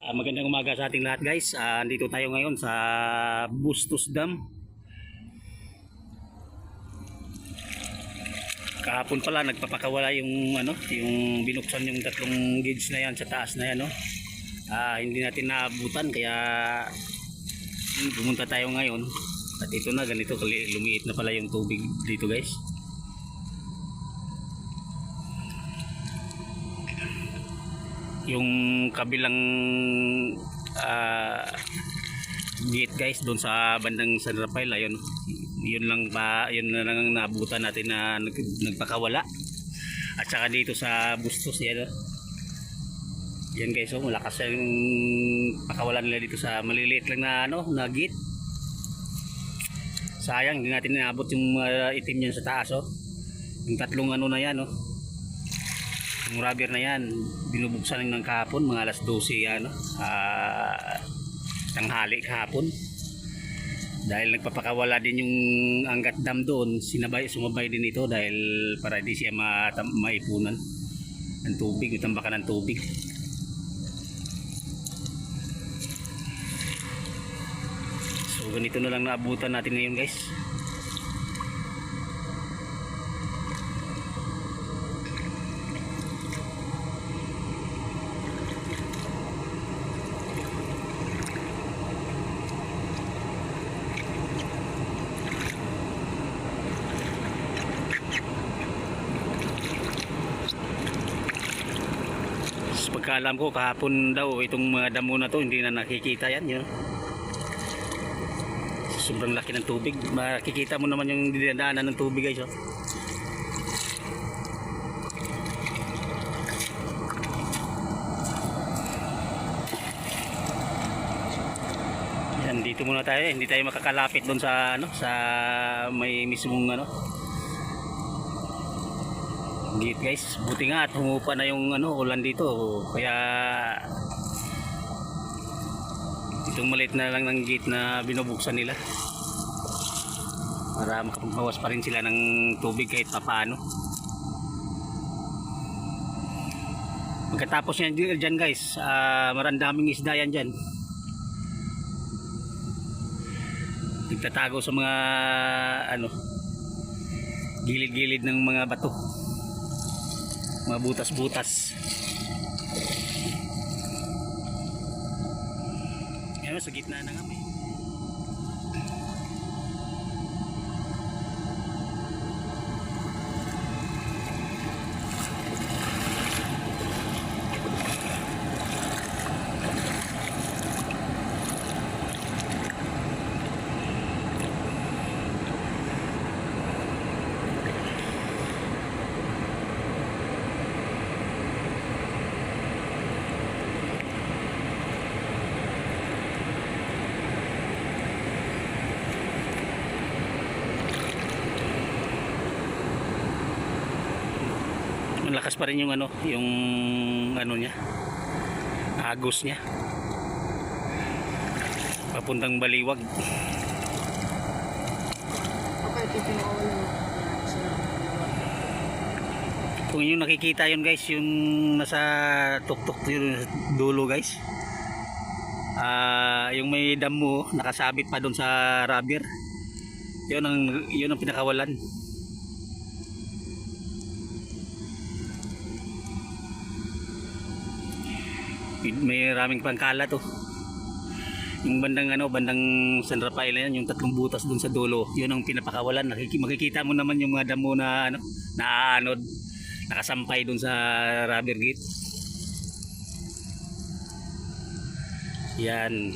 Magandang umaga sa ating lahat guys. Andito tayo ngayon sa Bustos Dam. Kahapon pala nagpapakawala yung yung binuksan yung tatlong gauge na yan sa taas na yan, no. Hindi natin naabutan kaya pumunta tayo ngayon. At ito na, ganito lumiit na pala yung tubig dito guys. Yung kabilang gate guys doon sa bandang San Rafael, ayun, yun na lang ang naabutan natin na nagpakawala. At saka dito sa Bustos yan, yan guys, oh, malakas yung pakawalan nila dito sa maliliit lang na na gate. Sayang hindi natin naabot yung itim yan sa taas, oh. Yung tatlong na yan, oh. Yung rubber na yan binubuksan ng kahapon mga alas 12 tanghali kahapon, dahil nagpapakawala din yung Angat Dam doon. Sumabay din ito dahil para di siya maipunan ng tubig, tambakan ng tubig. So ganito na lang naabutan natin ngayon guys. Pagkaalam ko kahapon daw itong mga damo na to hindi na nakikita yan, yun. Sobrang laki ng tubig, makikita mo naman yung dinadaanan ng tubig guys, oh. Yan, dito muna tayo, hindi tayo makakalapit doon sa sa may mismong gate guys. Buti nga at humupa na yung ulan dito, kaya itong maliit na lang ng gate na binubuksan nila para makapagbawas pa rin sila ng tubig kahit papaano. Pagkatapos yan dyan guys, marandaming isda yan dyan, nagtatago sa mga gilid-gilid ng mga bato, mga butas-butas. Yan, sa gitna na nga may malakas pa rin yung niya, agos niya papuntang Baliwag. Kung yung nakikita yun guys, yung nasa tuktok yung dulo guys, yung may damo nakasabit pa doon sa rubber, yun ang pinakawalan. May maraming pangkala to. Yung bandang San Rafael na yan, yung tatlong butas dun sa dulo, yun ang pinapakawalan. Makikita mo naman yung mga damo na naaanod, nakasampay dun sa rubber gate. Yan.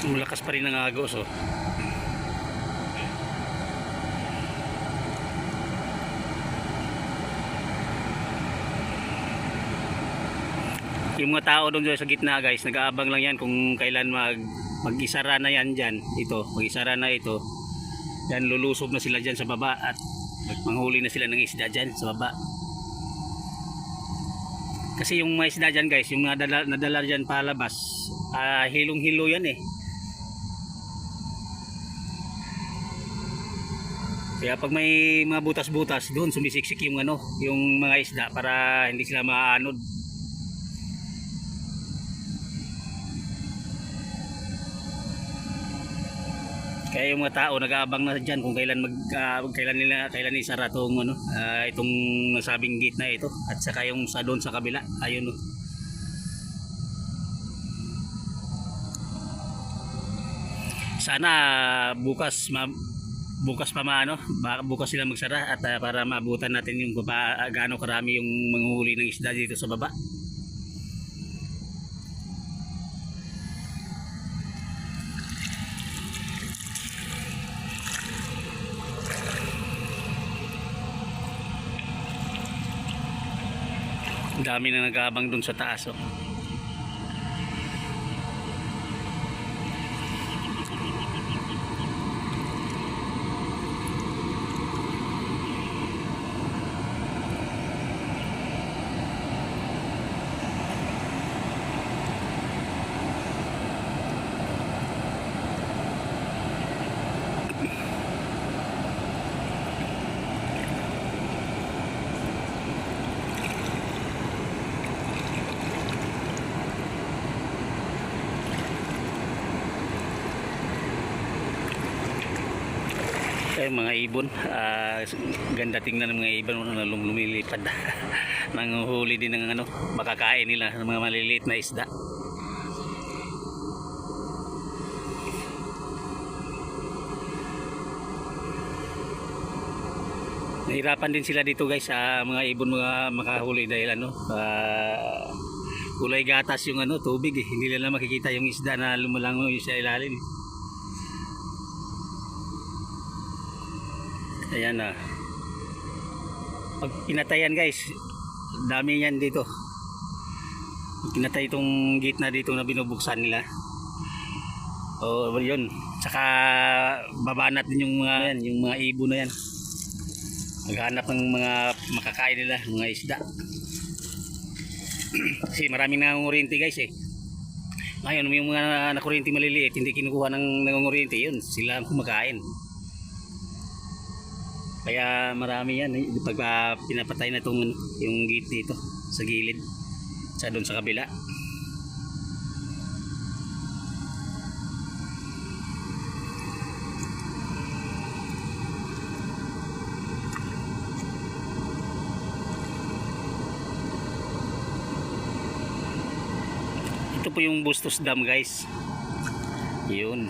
Malakas pa rin ang agos, oh. Yung mga tao doon sa gitna guys, nag-aabang lang yan kung kailan mag-isara na yan dyan. Ito, mag-isara na ito. Yan, lulusob na sila dyan sa baba at manghuli na sila ng isda dyan sa baba. Kasi yung mga isda dyan guys, yung nadala dyan palabas, hilong-hilo yan eh. Kaya pag may mga butas-butas doon sumisiksik yung ano, yung mga isda para hindi sila maanod. Kaya yung mga tao nag-aabang na diyan kung kailan isara tong ano, itong nasabing gate na ito at saka yung sa doon sa kabila. Ayun oh. Sana bukas pa maano, bukas sila magsara at para maabutan natin yung gaano karami yung manguhuli ng isda dito sa baba. Dami na nag-aabang dun sa taas oh. Mga ibon, ganda tingnan ng mga ibon na lumilipad. Nanguhuli din ng ano, makakain nila ng mga maliliit na isda. Nahirapan din sila dito guys sa mga ibon mga makahuli dahil ano, kulay gatas yung ano, tubig eh. Hindi nila makikita yung isda na lumalangoy sa ilalim. Ayan na. Pag pinatayan guys, dami yan dito. Pag pinatay itong gate na dito na binubuksan nila. O yun. Saka babanat din yung mga yan, yung mga ibon na yan. Maghanap ng mga makakain nila, mga isda. Kasi maraming nangunguryente guys eh. Ngayon yung mga nakuryente maliliit, hindi kinukuha ng nangunguryente, yun sila ang kumakain. Kaya marami yan pag pinapatay na itong yung gate dito sa gilid sa doon sa kabila. Ito po yung Bustos Dam guys. Yun.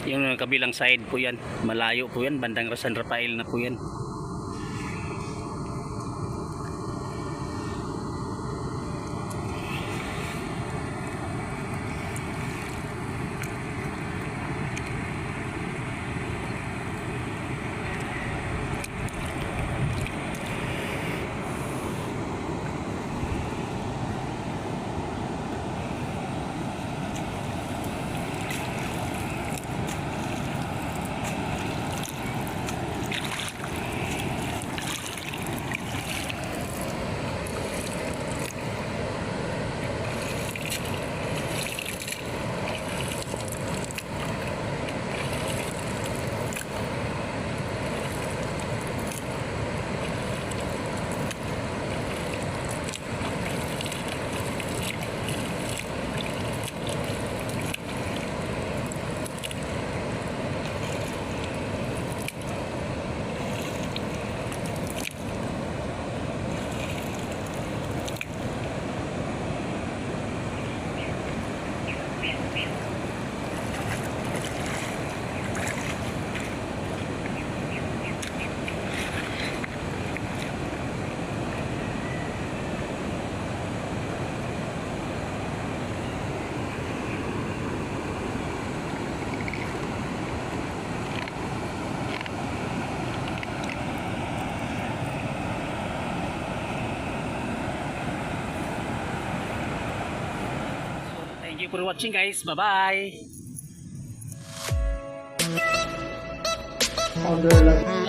Yung kabilang side po yan, malayo po yan, bandang San Rafael na po yan. Thank you for watching guys. Bye bye. Powder lang.